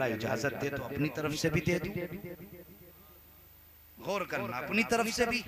इजाजत दे तो अपनी तरफ से भी दे दूं। गौर करना अपनी तरफ से भी।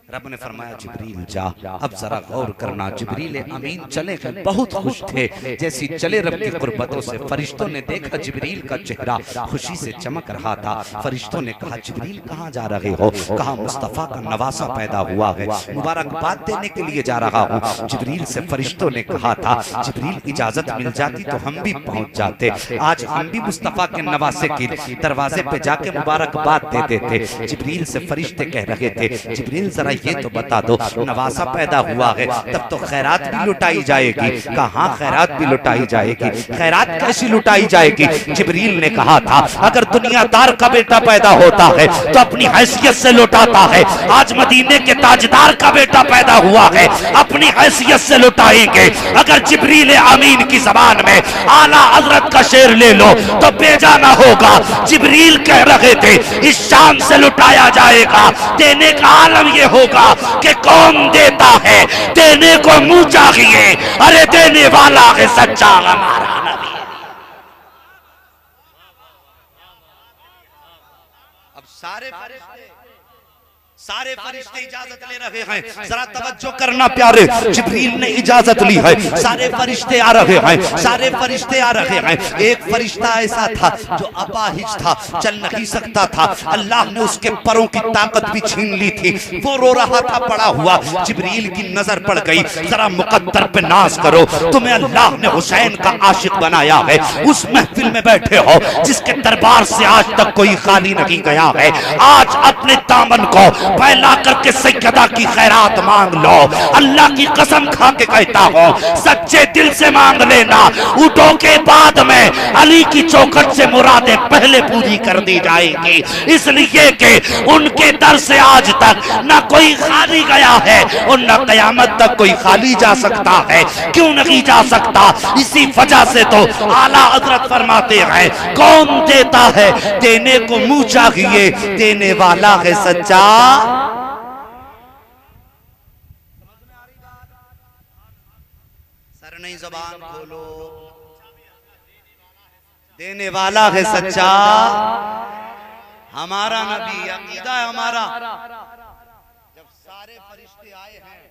रब ने फरमाया जिब्रील जा, अब जरा गौर करना। जिब्रील अमीन चले बहुत खुश थे, जैसी चले रब की कुर्बतों से फरिश्तों ने देखा जिब्रील का चेहरा खुशी से चमक रहा था। फरिश्तों ने कहा जिब्रील कहाँ जा रहे हो? कहा मुस्तफ़ा का नवासा पैदा हुआ है, मुबारकबाद देने के लिए जा रहा हूँ। जिब्रील से फरिश्तों ने कहा था जिब्रील इजाजत मिल जाती तो हम भी पहुंच जाते, आज हम भी मुस्तफ़ा के नवासे के दरवाजे पे जाके मुबारकबाद दे देते। जिब्रील से फरिश्ते कह रहे थे जिब्रील जरा ये तो बता दो, नवासा पैदा हुआ है तब तो खैरात भी लुटाई जाएगी। कहाँ खैरात भी लुटाई जाएगी? खैरात कैसी लुटाई जाएगी? जिब्रील ने कहा था अगर दुनियादार का बेटा पैदा होता है तो अपनी हैसियत से लुटाता है, आज मदीने के ताजदार का बेटा पैदा हुआ है अपनी हैसियत से लुटाएंगे। अगर जिब्रील अमीन की जबान में आला हजरत का शेर ले लो तो बेजाना होगा। जिब्रील कह रहे थे इस शान से लुटाया जाएगा। देने का आलम ये होगा कि कौन देता है, देने को मुंह चाहिए, अरे देने वाला है सच्चा हमारा नबी। अब सारे फरिश्ते इजाजत ले रहे हैं, जरा तवज्जो करना प्यारे। जिब्रील ने इजाजत ली है, सारे फरिश्ते आ रहे हैं, सारे फरिश्ते आ रहे हैं। एक फरिश्ता ऐसा था जो अपाहिज था, चल नहीं सकता था, अल्लाह ने उसके पैरों की ताकत भी छीन ली थी, वो रो रहा था पड़ा हुआ। जिब्रील की नजर पड़ गई, जरा मुकद्दर पे नाज करो, तुम्हें अल्लाह ने हुसैन का आशिक बनाया है। उस महफिल में बैठे हो जिसके दरबार से आज तक कोई खाली नहीं गया है, आज अपने दामन को फैला करके सैयदा की खैरात मांग लो। अल्लाह की कसम खा के कहता हूँ सच्चे दिल से मांग लेना, ऊँटों के बाद में अली की चौखट से मुरादें पहले पूरी कर दी जाएंगी। इसलिए कि उनके दर से आज तक न कोई खाली गया है और न कयामत तक कोई खाली जा सकता है। क्यों नहीं जा सकता? इसी वजह से तो आला हजरत फरमाते हैं कौन देता है, देने को मुंह चाहिए, देने वाला है सच्चा। सर नहीं जबान खोलो, देने वाला है सच्चा हमारा नबी, अकीदा है हमारा। जब सारे फरिश्ते आए हैं,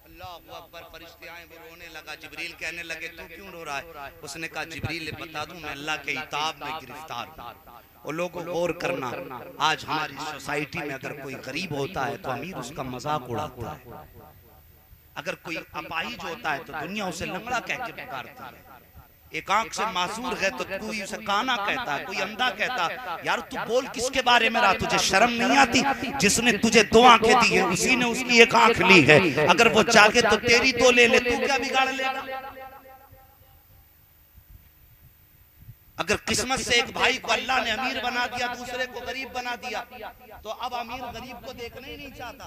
अल्लाहू अकबर, फरिश्ते आए, वो रोने लगा। जिब्रील कहने लगे तू क्यों रो रहा है? उसने कहा जिब्रील बता दूं मैं अल्लाह के इताब में गिरफ्तार हूं। और लोगों गौर करना, आज हमारी सोसाइटी में अगर कोई गरीब होता है तो अमीर उसका मजाक उड़ाता है, अगर कोई अपाहिज होता है तो दुनिया उसे लंगड़ा कह के पुकारती है, एक आंख से मासूर है तो कोई उसे काना कहता है, कोई अंधा कहता है। यार तू बोल किसके बारे में रहा? तुझे शर्म नहीं आती? जिसने तुझे दो आंखें दी है उसी ने उसकी एक आंख ली है, अगर वो चाहे तो तेरी दो ले ले, तू क्या बिगाड़ लेगा? अगर किस्मत से एक भाई को अल्लाह ने अमीर बना दिया, दूसरे को गरीब बना दिया, तो अब अमीर गरीब को देखना ही नहीं चाहता।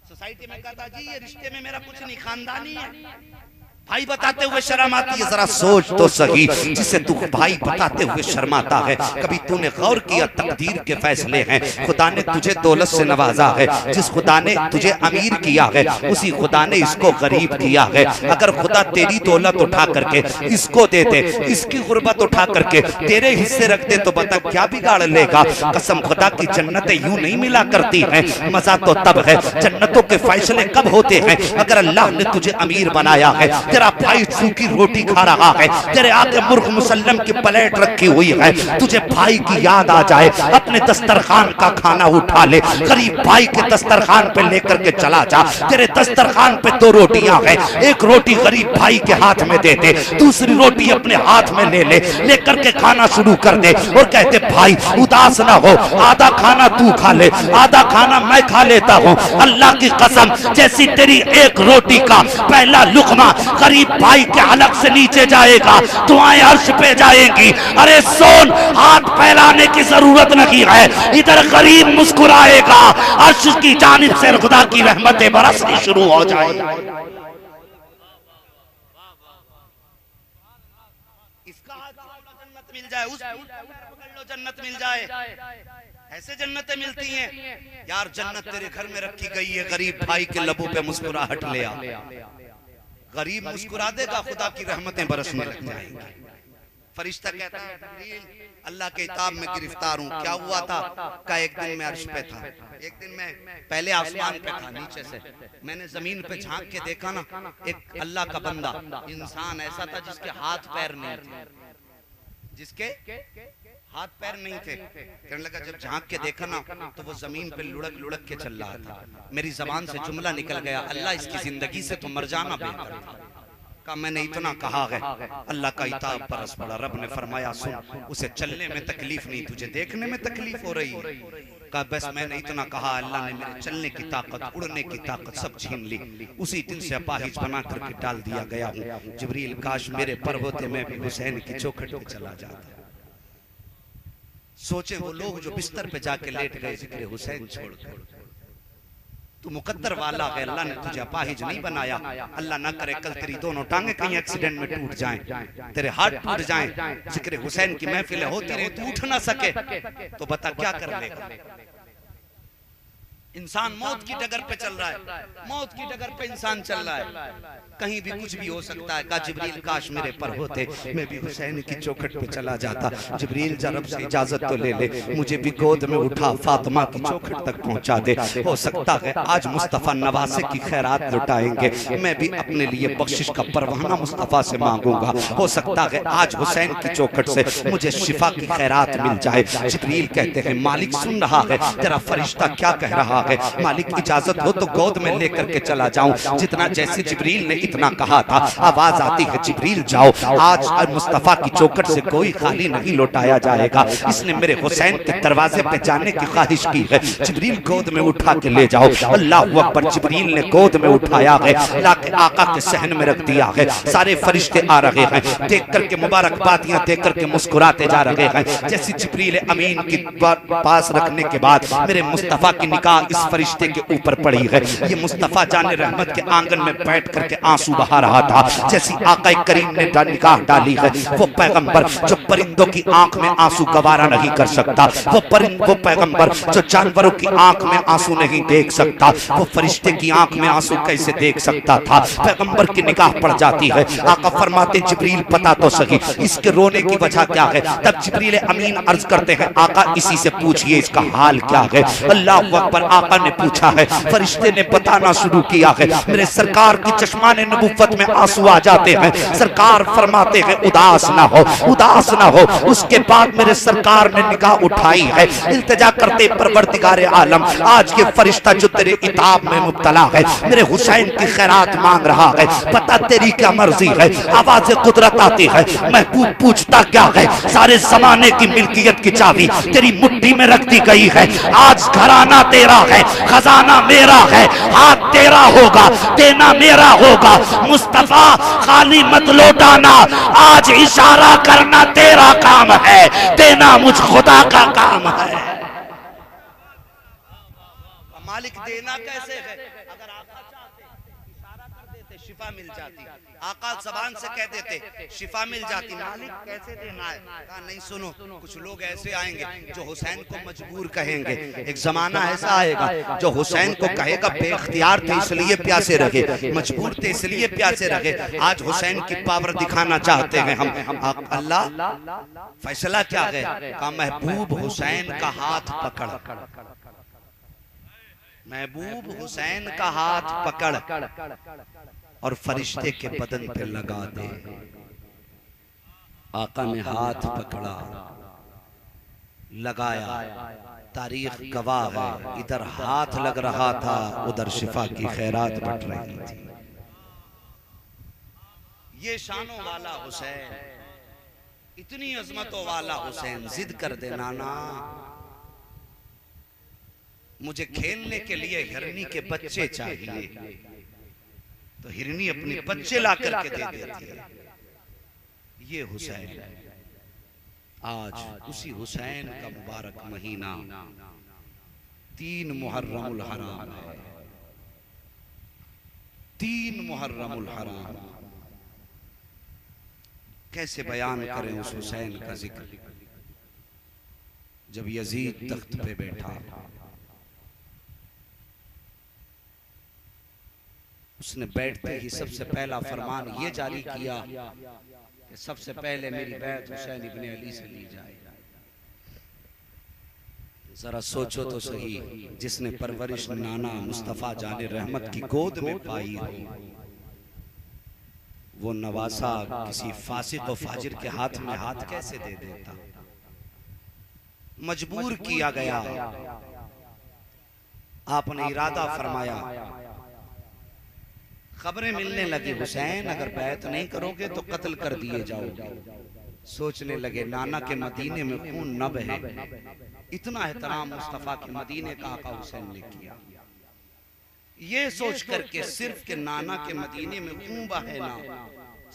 सोसाइटी में कहता जी ये रिश्ते में मेरा कुछ नहीं, खानदानी है। भाई बताते हुए शर्म आती है, जरा सोच तो सही, जिसे तू भाई बताते हुए शर्माता है, कभी तूने गौर किया तकदीर के फैसले हैं। खुदा ने तुझे दौलत से नवाजा है, जिस खुदा ने तुझे अमीर किया है उसी खुदा ने इसको गरीब किया है। अगर खुदा तेरी दौलत उठा करके इसको दे दे, इसकी गुर्बत उठा करके तेरे हिस्से रख दे तो बता क्या बिगाड़ लेगा? कसम खुदा की जन्नतें यूं नहीं मिला करती हैं, मजा तो तब है, जन्नतों के फैसले कब होते हैं अगर अल्लाह ने तुझे अमीर बनाया है। तेरा भाई सूखी रोटी खा रहा है, तेरे आगे मुर्ग मुसल्लम की प्लेट रखी हुई है, तुझे भाई की याद आ जाए, अपने दस्तरखान का खाना उठा ले, गरीब भाई के दस्तरखान पे लेकर के चला जा। तेरे दस्तरखान पे दो रोटियां हैं, एक रोटी गरीब भाई के हाथ में दे दे, दूसरी रोटी अपने हाथ में ले ले, लेकर के खाना शुरू कर दे और कहते भाई उदास ना हो, आधा खाना तू खा ले, आधा खाना मैं खा लेता हूँ। अल्लाह की कसम जैसी तेरी एक रोटी का पहला लुकमा गरीब भाई के हलक से नीचे जाएगा, दुआएं अर्श पे जाएंगी। अरे सोन, हाथ फैलाने की जरूरत नहीं है, इधर गरीब मुस्कुराएगा, अर्श की जानिब से खुदा की रहमतें बरसनी शुरू हो जाएगी। इसका जन्नत मिल जाए, उस जन्नत मिल जाए, ऐसे जन्नतें मिलती हैं यार। जन्नत तेरे घर में रखी गई है, गरीब भाई के लबों पे मुस्कुराहट ले आ, गरीब मुस्कुरा देगा, खुदा की रहमतें बरसने लग जाएंगी। फरिश्ता कहता है अल्लाह के इताब में गिरफ्तार हूँ। क्या हुआ था? का एक दिन मैं अर्श पे था, एक दिन मैं पहले आसमान पे था, नीचे से मैंने जमीन पे झांक के देखा ना, एक अल्लाह का बंदा इंसान ऐसा था जिसके हाथ पैर नहीं थे, जिसके हाथ पैर नहीं थे। कहने लगा जब झांक के देखा ना तो वो जमीन पे लुढ़क लुढ़क के चल रहा था। मेरी जबान से जुमला निकल गया, अल्लाह इसकी जिंदगी से तो मर जाना बेहतर था। का मैंने इतना कहा है, अल्लाह का इताब बरस पड़ा। रब ने फरमाया सुन, उसे चलने में तकलीफ नहीं, तुझे देखने में तकलीफ हो रही है। का बस मैंने इतना कहा, अल्लाह ने मेरे चलने की ताकत, उड़ने की ताकत सब छीन ली। उसी दिन से अपाहिज बना करके डाल दिया गया हूँ। जिब्रील काश मेरे पर होते मैं भी हुसैन की चौखट पे चला जाता। सोचे वो लोग जो बिस्तर पे जाके लेट गए जिक्र हुसैन छोड़कर। तू मुकद्दर वाला है, अल्लाह ने तुझे अपाहिज नहीं बनाया। अल्लाह ना करे कल तेरी दोनों टांगे कहीं एक्सीडेंट में टूट जाएं, तेरे हाथ टूट जाएं, जिक्र हुसैन की महफिल होती रहे, तू उठ ना सके तो बता क्या कर लेगा। इंसान मौत की डगर पे चल रहा है, मौत की डगर पे इंसान चल रहा है, कहीं भी कुछ भी हो सकता है। का जिब्रील काश मेरे पर होते मैं भी हुसैन की चौखट पे चला जाता। जिब्रील जरा से इजाजत तो ले ले, मुझे भी गोद में उठा फातिमा की चौखट तक पहुंचा दे। हो सकता है आज मुस्तफा नवासे की खैरात लुटाएंगे, मैं भी अपने लिए बख्शिश का परवाना मुस्तफा से मांगूंगा। हो सकता है आज हुसैन की चौखट से मुझे शिफा की खैरात मिल जाए। जिब्रील कहते हैं मालिक सुन रहा है, तेरा फरिश्ता क्या कह रहा है। मालिक इजाजत हो तो गोद में लेकर के चला जाऊं। जितना जैसे जिब्रील ने इतना कहा था, आवाज आती है जिब्रील जाओ, आज मुस्तफा की चौखट से कोई खाली नहीं लौटाया जाएगा। इसने मेरे हुसैन के दरवाजे पे जाने की ख्वाहिश की है। जिब्रील गोद में उठा के ले जाओ। अल्लाह अकबर। जिब्रील ने गोद में उठाया है, लाके आका के सहन में रख दिया है। सारे फरिश्ते आ रहे हैं, देख करके मुबारकबादियां देख करके मुस्कुराते जा रहे हैं। जैसे जिब्रील अमीन की पास रखने के बाद मेरे मुस्तफा की निगाह इस फरिश्ते के ऊपर पड़ी है। ये मुस्तफा जाने रहमत के आंगन में बैठ करके आंसू बहा रहा था। जैसी आका करीम ने निगाह डाली है, वो पैगंबर जो परिंदों की आंख में आंसू गवारा नहीं कर सकता, वो पैगंबर जो जानवरों की आंख में आंसू नहीं देख सकता, वो फरिश्ते की आंख में आंसू कैसे देख सकता था। पैगंबर की निगाह पड़ जाती है। आका फरमाते जिब्रील पता तो सही इसके रोने की वजह क्या है। तब जिब्रील अमीन अर्ज करते हैं आका इसी से पूछिए इसका हाल क्या है। अल्लाह अकबर। आका ने पूछा है, फरिश्ते ने बताना शुरू किया है। मेरे सरकार की चश्माने नबुव्वत में आंसू आ जाते हैं। सरकार फरमाते हैं उदास ना हो, उदास ना हो। उसके बाद मेरे सरकार ने निगाह उठाई है, इल्तिजा करते परवरदिगार आलम आज ये फरिश्ता जो तेरे इताब में मुब्तला है, मेरे हुसैन की खैरात मांग रहा है, पता तेरी क्या मर्जी है। आवाज़ कुदरत आती है, महबूब पूछता क्या है। सारे जमाने की मिल्कियत की चाबी तेरी मुट्ठी में रख दी गई है। आज घराना तेरा है, खजाना मेरा है, हाथ तेरा होगा, देना मेरा होगा। मुस्तफा खाली मत लौटाना, आज इशारा करना तेरा काम है, देना मुझ खुदा का काम है। मालिक देना कैसे है? अगर आका चाहते इशारा कर देते शिफा मिल जाती, आका जबान से कह देते शिफा मिल जाती। मालिक कैसे देना है? कहा नहीं सुनो, कुछ लोग ऐसे आएंगे जो हुसैन को मजबूर कहेंगे। एक जमाना ऐसा आएगा जो हुसैन को कहेगा बेख्तियार थे इसलिए प्यासे रहे, मजबूर थे इसलिए प्यासे रहे। आज हुसैन की पावर दिखाना चाहते हैं हम। अल्लाह फैसला क्या है? कहा महबूब हुसैन का हाथ पकड़, महबूब हुसैन का हाथ पकड़ और फरिश्ते के बदन पे लगा दे। आका ने हाथ पकड़ा, लगाया। तारीख गवाह है, इधर हाथ लग रहा था, उधर शिफा की खैरात बट रही थी। ये शानों वाला हुसैन, इतनी अजमतों वाला हुसैन। जिद कर दे नाना, मुझे खेलने के लिए हिरनी के बच्चे चाहिए, तो हिरनी अपने बच्चे ला करके दे देती है। ये हुसैन, आज उसी हुसैन का मुबारक महीना 3 मुहर्रमुल हराम है। 3 मुहर्रमुल हराम। कैसे बयान करें उस हुसैन का जिक्र। जब यजीद तख्त पे बैठा, उसने बैठते ही सबसे पहला फरमान ये जारी किया कि सबसे पहले मेरी बैत हुसैन इब्ने अली से ली जाए। जरा सोचो तो सही, जिसने परवरिश नाना मुस्तफा जाने रहमत की गोद में पाई हो, वो नवासा किसी फासिक और फाजिर के हाथ में हाथ कैसे दे देता। मजबूर किया गया, आपने इरादा फरमाया, खबरें मिलने लगी, हुसैन अगर बैत नहीं करोगे तो कत्ल कर दिए जाओगे। सोचने लगे नाना के मदीने में खून न बहे। इतना एहतराम मुस्तफा के मदीने का आका हुसैन ने किया। ये सोच करके सिर्फ के नाना के मदीने में खून बहे ना,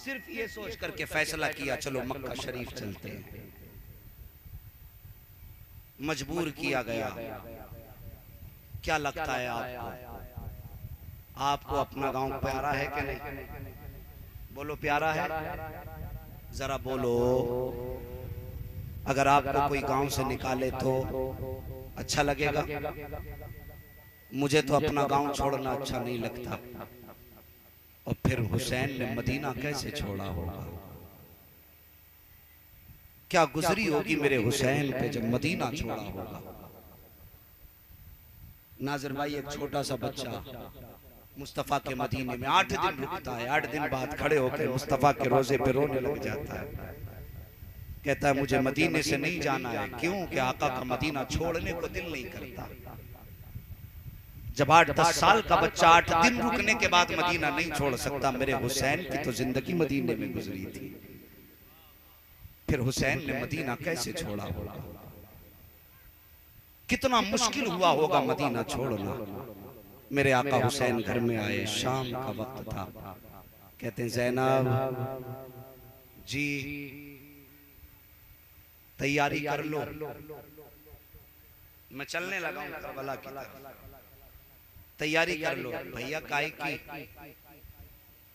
सिर्फ ये सोच करके फैसला किया चलो मक्का शरीफ चलते हैं। मजबूर किया गया। क्या लगता है आपको? आपको अपना गांव प्यारा है कि नहीं? बोलो प्यारा है? जरा बोलो। अगर आपको कोई गांव से निकाले तो अच्छा लगेगा? मुझे तो अपना गांव छोड़ना अच्छा नहीं लगता। और फिर हुसैन ने मदीना कैसे छोड़ा होगा? क्या गुजरी होगी मेरे हुसैन पे जब मदीना छोड़ा होगा? नाज़िर भाई, एक छोटा सा बच्चा मुस्तफा के मदीने में 8 दिन रुकता है। 8 दिन बाद खड़े होकर मुस्तफा के रोजे पे रोने लग जाता है। कहता है मुझे मदीने से नहीं जाना है। क्यों? कि आका का मदीना छोड़ने को दिल नहीं करता। जब 8-10 साल का बच्चा 8 दिन रुकने के बाद मदीना नहीं छोड़ सकता, मेरे हुसैन की तो जिंदगी मदीने में गुजरी थी। फिर हुसैन ने मदीना कैसे छोड़ा होगा? कितना मुश्किल हुआ होगा मदीना छोड़ना। मेरे आका हुसैन घर में आए, शाम का वक्त था। कहते हैं ज़ैनब जी तैयारी कर लो, मैं चलने लगा हूं करबला की तरफ। तैयारी कर लो। भैया काहे की?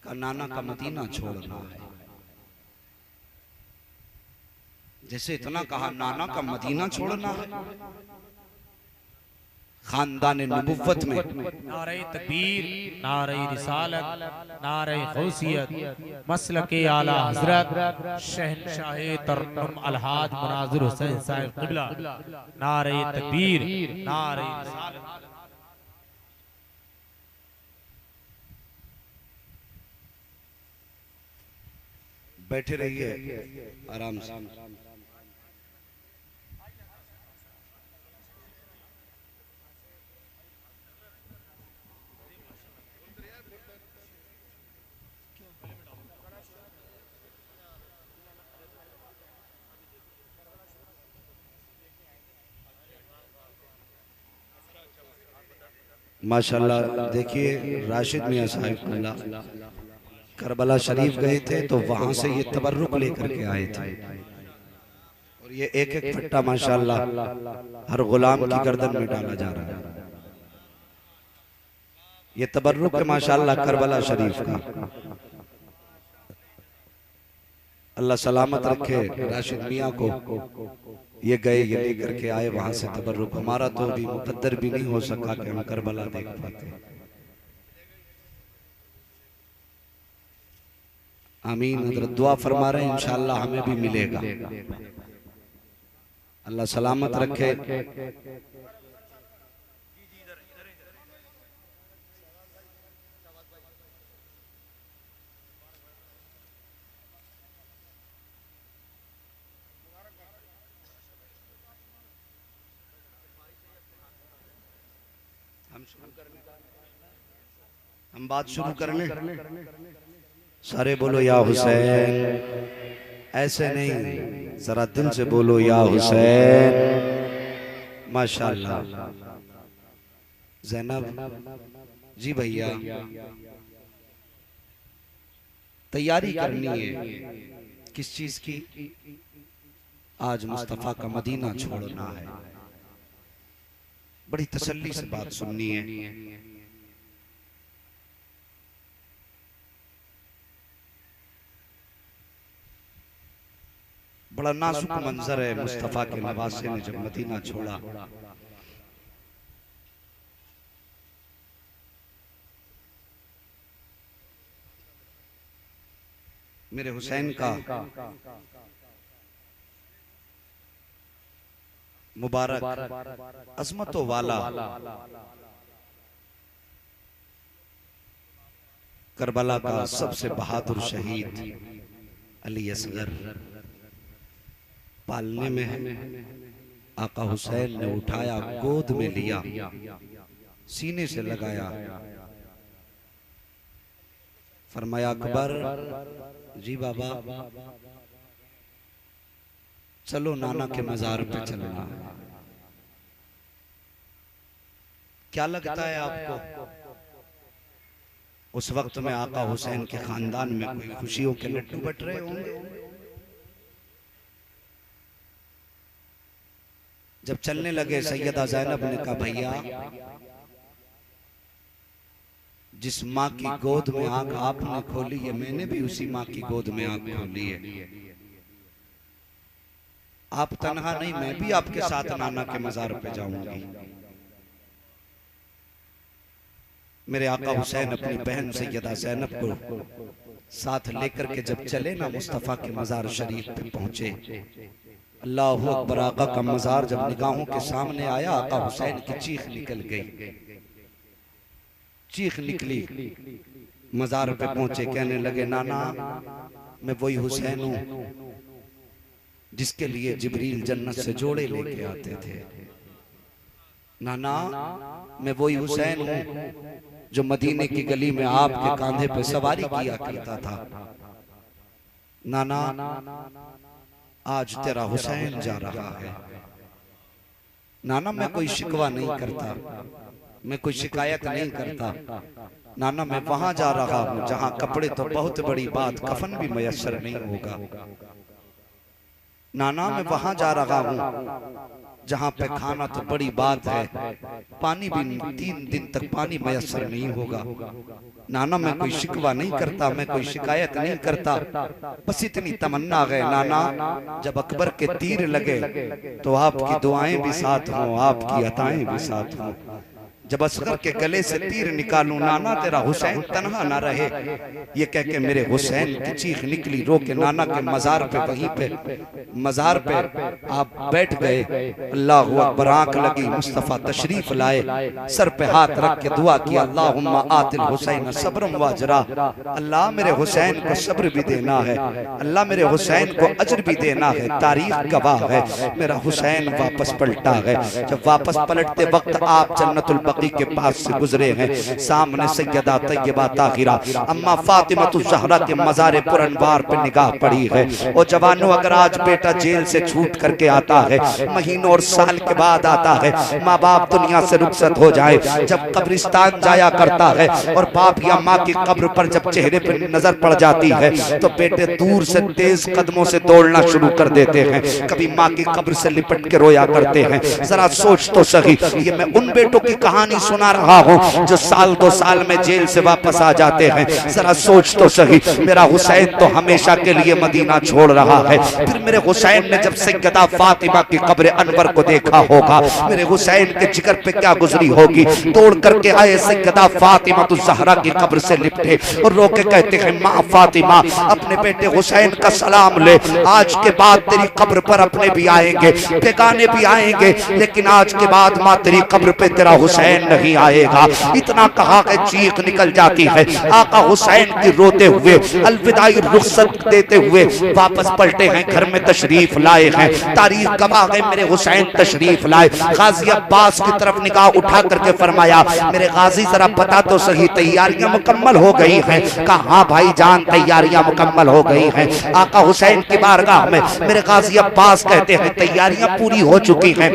का नाना का मदीना छोड़ना है। जैसे इतना कहा, नाना का मदीना छोड़ना है। खानदान नबुव्वत में नारे तकबीर, नारे रिसालत, नारे गौसियत, मसलके आला हजरत शहनशाह तरन्नुम अलहाज मुनाज़िर हुसैन साहिब क़िबला, नारे तकबीर, नारे रिसालत। बैठे रहिए आराम से। माशाल्लाह देखिए, राशिद मियां साहिब करबला शरीफ गए थे तो वहां से ये तबर्रुक लेकर के आए थे। और ये एक एक फट्टा माशाल्लाह हर गुलाम की गर्दन में डाला जा रहा है। ये तबर्रुक है माशाल्लाह करबला शरीफ का। अल्लाह सलामत रखे राशिद मियां को। ये गए, ये लेकर के आए वहां से तबर्रुक। हमारा तो अभी मुकद्दर भी नहीं हो सका कि हम करबला देख पाते। आमीन। हज़रत दुआ फरमा रहे हैं इंशाअल्लाह हमें भी मिलेगा। अल्लाह सलामत रखे। हम बात शुरू करने। सारे बोलो या हुसैन। ऐसे नहीं, जरा दिल से बोलो या हुसैन। माशाल्लाह। ज़ैनब जी भैया तैयारी करनी है। किस चीज की? आज मुस्तफा का मदीना छोड़ना है। बड़ी तसल्ली से बात सुननी है। बड़ा नाजुक मंजर है मुस्तफा के नवासे ने जब मदीना छोड़ा। मेरे हुसैन का मुबारक, अजमतों वाला करबला का सबसे बहादुर शहीद अली असगर पालने में है। आका हुसैन ने उठाया, गोद में लिया, सीने से लगाया, फरमाया अकबर जी बाबा चलो नाना के मजार पे चलना। क्या लगता है आपको उस वक्त में आका हुसैन के खानदान में कोई खुशियों के लड्डू बट रहे होंगे? जब चलने लगे सैयदा ज़ैनब ने कहा भैया जिस माँ की गोद में आंख आपने खोली है मैंने भी उसी माँ की गोद में आंख खोली है। आप तन्हा नहीं, मैं भी आपके साथ नाना के मजार पे जाऊंगी। मेरे आका हुसैन अपनी बहन सैयदा ज़ैनब को साथ लेकर के जब चले ना मुस्तफ़ा के मजार शरीफ पे पहुंचे, अल्लाहु अकबर, आका का मजार जब निगाहों के सामने आया, आका हुसैन की चीख निकल गई, चीख निकली। मजार पे पहुंचे, कहने लगे नाना मैं वही हुसैन हूं जिसके लिए जिब्रील जन्नत से जोड़े लेके आते थे। नाना मैं वही हुसैन हूं जो मदीने की गली में आपके कांधे पे सवारी किया करता था। नाना आज तेरा हुसैन जा रहा है। नाना मैं कोई शिकवा नहीं करता, मैं कोई शिकायत नहीं करता। नाना मैं वहां जा रहा हूं जहां कपड़े तो बहुत बड़ी बात, कफन भी मयस्सर नहीं होगा। नाना मैं वहां जा रहा हूं जहां पे खाना तो बड़ी बात है, पानी भी 3 दिन तक पानी मयस्सर नहीं होगा। नाना मैं कोई शिकवा नहीं करता, मैं कोई शिकायत नहीं करता, बस इतनी तमन्ना है नाना जब अकबर के तीर लगे तो आपकी दुआएं भी साथ हों, आपकी अताएं भी साथ हों। जब असगर के गले से तीर निकालूं नाना तेरा हुसैन तन्हा ना रहे, ये कह के मेरे हुसैन की चीख निकली। रो के नाना के मजार पे, वहीं पे मजार पे आप बैठ गए। अल्लाहु अकबर, आंख लगी, मुस्तफ़ा तशरीफ लाए, सर पे हाथ रख के दुआ किया, अल्लाहुम्मा आतिल हुसैन सब्रम वाजरा, अल्लाह मेरे हुसैन को सब्र भी देना है, अल्लाह मेरे हुसैन को अजर भी देना है। तारीख गवाह है मेरा हुसैन वापस पलटा है। जब वापस पलटते वक्त आप जन्नतुल बकी के पास से गुजरे हैं, सामने सैयदा तैयबा ताहिरा अम्मा फातिमतुज़ ज़हरा के मज़ार पुरनवार पे निगाह पड़ी है। और जवानों अगर आज बेटा जेल से छूट करके आता है, महीनों और साल के बाद आता है, माँ बाप दुनिया से रुखसत हो जाए, जब कब्रिस्तान जाया करता है और बाप या माँ की कब्र पर जब चेहरे पर नजर पड़ जाती है तो बेटे दूर से तेज कदमों से दौड़ना शुरू कर देते हैं, कभी माँ की कब्र से लिपट के रोया करते हैं। जरा सोच तो सही, ये मैं उन बेटों की कहानी सुना रहा हूँ जो साल 2 साल में जेल से वापस आ जाते हैं। जरा सोच तो सही, मेरा हुसैन तो हमेशा के लिए मदीना छोड़ रहा है। फिर मेरे हुसैन ने जब सैयदा फातिमा की कब्र अनवर को देखा होगा, मेरे हुसैन के जिगर पे क्या गुजरी होगी। तोड़ करके आए सैयदा फातिमा तो ज़हरा की कब्र से लिपटे और रो के कहते हैं माँ फातिमा अपने बेटे हुसैन का सलाम ले, आज के बाद तेरी कब्र पर अपने भी आएंगे, बेगाने भी आएंगे, लेकिन आज के बाद माँ तेरी कब्र पे तेरा हुसैन नहीं आएगा। इतना कहा कि चीख निकल जाती है। आका हुसैन की रोते हुए अलविदाई रुखसत देते हुए वापस पलटे हैं, घर में तशरीफ लाए हैं। तारीख गवाह है मेरे हुसैन तशरीफ लाए। गाजी अब्बास की तरफ निगाह उठा करके फरमाया मेरे गाजी जरा बता तो सही तैयारियां मुकम्मल हो गई हैं? कहा हाँ भाई जान तैयारियां मुकम्मल हो गई हैं। आका हुसैन की बारगाह में मेरे गाजी अब्बास कहते हैं तैयारियां पूरी हो चुकी हैं।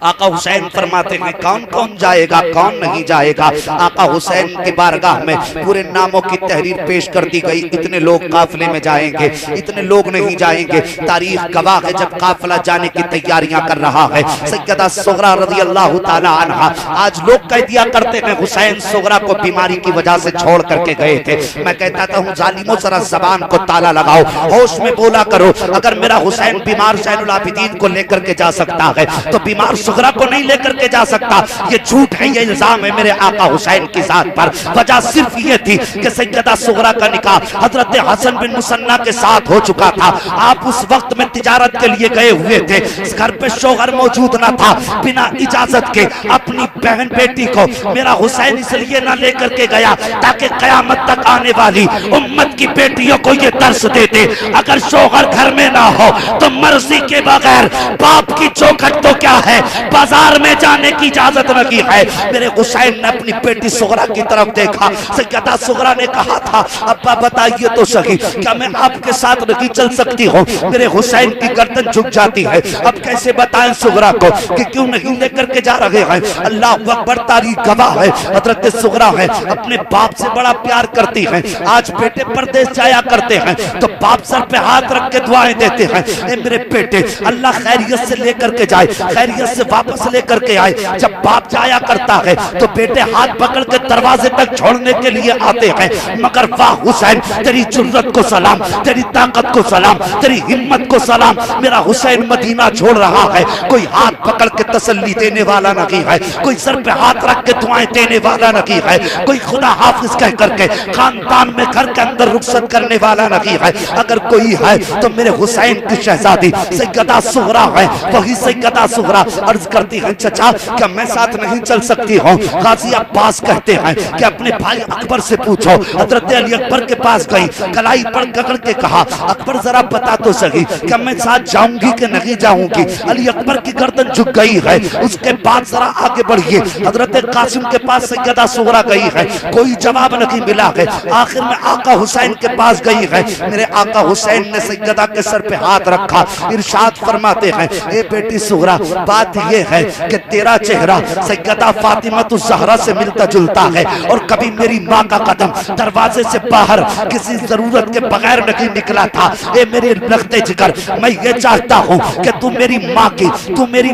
आका हुसैन फरमाते हैं कौन कौन जाएगा कौन नहीं जाएगा। आका हुसैन की बारगाह में पूरे नामों की तहरीर पेश कर दी गई, इतने लोग काफिले में जाएंगे, इतने लोग नहीं जाएंगे। तारीख गवाह है जब काफिला जाने की तैयारियां कर रहा है, सैयदा सुगरा रज़ी अल्लाह ताला अन्हा, आज लोग कह दिया करते हैं हुसैन सुगरा को बीमारी की वजह से छोड़ करके गए थे। मैं कहता था हूँ जालिमों जरा जबान को ताला लगाओ, होश में बोला करो। अगर मेरा हुसैन बीमार ज़ैनुल आबिदीन को लेकर के जा सकता है तो बीमार सुगरा को नहीं लेकर के जा सकता। ये झूठ है, ये इल्जाम है मेरे आका हुसैन की जात पर। वजह सिर्फ ये थी कि सैयदा सुगरा का निकाह हजरत हसन बिन मुसन्ना के साथ हो चुका था। आप उस वक्त में तिजारत के लिए गए हुए थे, घर पे शौहर मौजूद न था। बिना इजाजत के अपनी बहन बेटी को मेरा हुसैन इसलिए ना लेकर के गया ताकि कयामत तक आने वाली उम्मत की बेटियों को ये दर्श देते, अगर शौहर घर में ना हो तो मर्जी के बगैर बाप की चौखट तो क्या है, बाजार में जाने की इजाजत नहीं है। मेरे हुसैन ने अपनी बेटी सुगरा की तरफ देखा। सैयदा सुगरा ने कहा था, अब्बा बताइए तो सही, क्या मैं आपके साथ नहीं चल सकती हूँ? मेरे हुसैन की गर्दन झुक जाती है। अब कैसे बताएं सुगरा को कि क्यों नहीं लेकर के जा रहे हैं? अल्लाह अकबर, तारीख गवाह है, हजरत सुगरा है अपने बाप से बड़ा प्यार करती हैं। आज बेटे परदेश जाया करते हैं तो बाप सर पे हाथ रख के दुआएं देते हैं, ए मेरे बेटे अल्लाह खैरियत से लेकर के जाए, खैरियत से वापस लेकर के आए। जब बाप जाया करता है तो बेटे हाथ पकड़ के दरवाजे तक छोड़ने के लिए आते हैं। मगर वाह हुसैन, तेरी जुर्रत को सलाम, तेरी ताकत को सलाम, तेरी हिम्मत को सलाम। मेरा हुसैन मदीना छोड़ रहा है, कोई हाथ पकड़ के तसल्ली देने वाला नहीं है, कोई सर पे हाथ रख के दुआएं देने वाला नहीं है, कोई खुदा हाफिज कह करके खानदान में घर के अंदर रुखसत करने वाला नहीं है। अगर कोई है तो मेरे हुसैन की शहजादी सैयदा सुगरा है, वही सैयदा सुगरा अर्ज करती है, चचा क्या मैं साथ नहीं चल सकती हूँ? गाजी अब्बास कहते हैं कि अपने भाई अकबर से पूछो। हजरत अली अकबर के पास गई, कलाई पर पकड़ के कहा, अकबर जरा बता तो सही क्या मैं साथ जाऊंगी कि नहीं जाऊंगी? अली अकबर की गर्दन झुक गई है। उसके बाद जरा आगे बढ़िए, हजरत कासिम के पास सैयदा सुगरा गई है, कोई जवाब नहीं मिला है। आखिर में आका हुसैन के पास गई है। मेरे आका हुसैन ने सैयदा के सर पे हाथ रखा, इरशाद फरमाते हैं, ए बेटी सुगरा, बात ये है कि तेरा चेहरा सैयदा फातिमा तुज ज़हरा से मिलता जुलता है और कभी मेरी माँ का कदम दरवाजे से बाहर किसी जरूरत के बगैर नहीं निकला था। ए मेरे लगते जिगर, मैं ये चाहता हूँ कि तू मेरी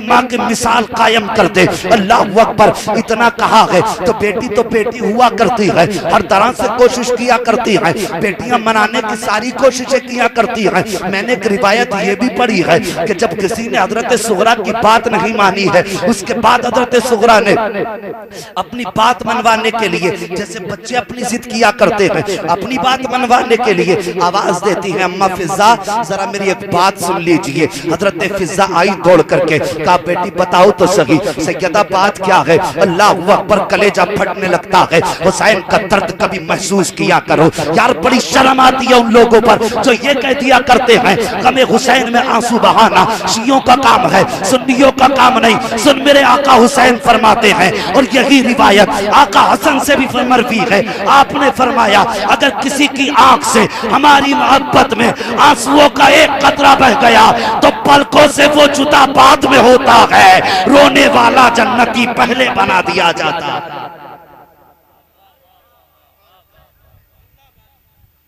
माँ की मिसाल कायम कर दे। अल्लाह अकबर, इतना कहा है तो बेटी हुआ करती है, हर तरह से कोशिश किया करती है, बेटियां मनाने की सारी कोशिशें किया करती हैं। मैंने एक रिवायत ये भी पढ़ी है कि जब किसी ने हजरत सुगरा की बात नहीं मानी है, उसके बाद हजरत सुगरा ने अपनी बात मनवाने के लिए, जैसे बच्चे अपनी जिद किया करते हैं, अपनी बात मनवाने के लिए आवाज देती है, अम्मा फिजा जरा मेरी एक बात सुन लीजिए। हजरत फिजा आई दौड़ करके, कहा बेटी बताओ तो सही सैयदा बात क्या है? अल्लाह अकबर, कलेजा फटने लगता है। हुसैन का दर्द कभी महसूस किया करो यार, बड़ी शर्म आती है उन लोगों पर जो ये कह दिया करते हैं गमे हुसैन में आंसू बहाना शियों का काम है, सुन्नियों का काम नहीं। सुन मेरे आका हुसैन फरमाते हैं, और यही रिवायत आका हसन से भी मरवी है, आपने फरमाया अगर किसी की आंख से हमारी मोहब्बत में आंसुओं का एक कतरा बह गया तो पलकों से वो जुदा बाद में होता है, रोने वाला जन्नती पहले बना दिया जाता।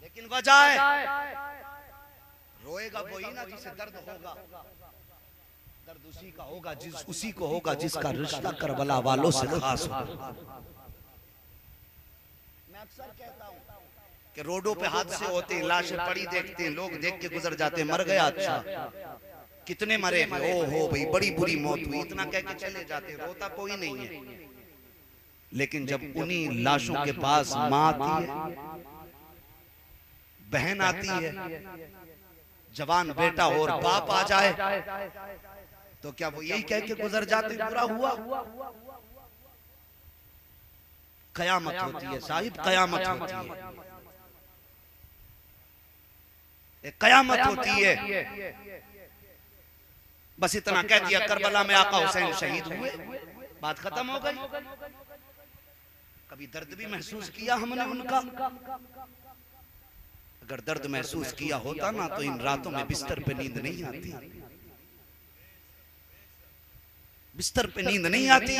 लेकिन वजह रोएगा वही ना जिसे दर्द होगा, दर्द उसी का होगा उसी को होगा जिसका रिश्ता करबला वालों से खास होगा। मैं अक्सर कहता हूं कि रोडों पे हादसे होते हैं, लाशें पड़ी देखते हैं, लोग देख के गुजर जाते हैं, मर गया अच्छा, कितने मरे हैं, ओ हो भाई बड़ी बुरी मौत हुई, इतना कह के चले जाते, रोता कोई नहीं है। लेकिन जब उन्हीं लाशों के पास माँ आती है, बहन आती है, जवान बेटा और बाप आ जाए तो क्या वो यही कह के गुजर जाते बुरा हुआ? कयामत होती है साहिब, कयामत होती है, कयामत होती है। बस इतना कह दिया, करबला में आका हुसैन शहीद हुए, बात खत्म हो गई। कभी दर्द भी महसूस किया हमने उनका? अगर दर्द महसूस किया होता ना तो इन रातों में बिस्तर पे नींद नहीं आती, बिस्तर पे नींद नहीं आती,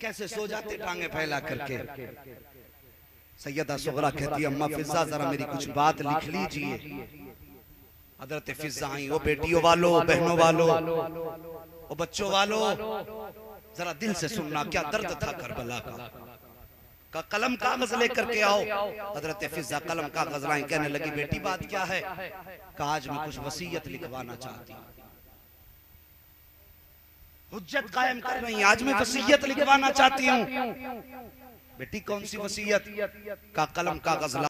कैसे सो जाते टांगे फैला करके। सैयदा सुगरा कहती है, अम्मा फिजा जरा मेरी कुछ बात लिख लीजिए। हजरत फिजा आई, वो बेटियों वालों, बहनों वालों, वो बच्चों वालों, जरा दिल से सुनना क्या दर्द था करबला का कलम कागज लेकर के आओ। हजरत फिजा कलम कागज लाई, कहने लगी बेटी बात क्या है? कहा आज मैं कुछ वसीयत लिखवाना चाहती हूँ। हुज्जत कायम कर रही हैं। आज मैं वसीयत लिखवाना चाहती हूँ। बेटी कौन सी वसीयत? का कलम कागज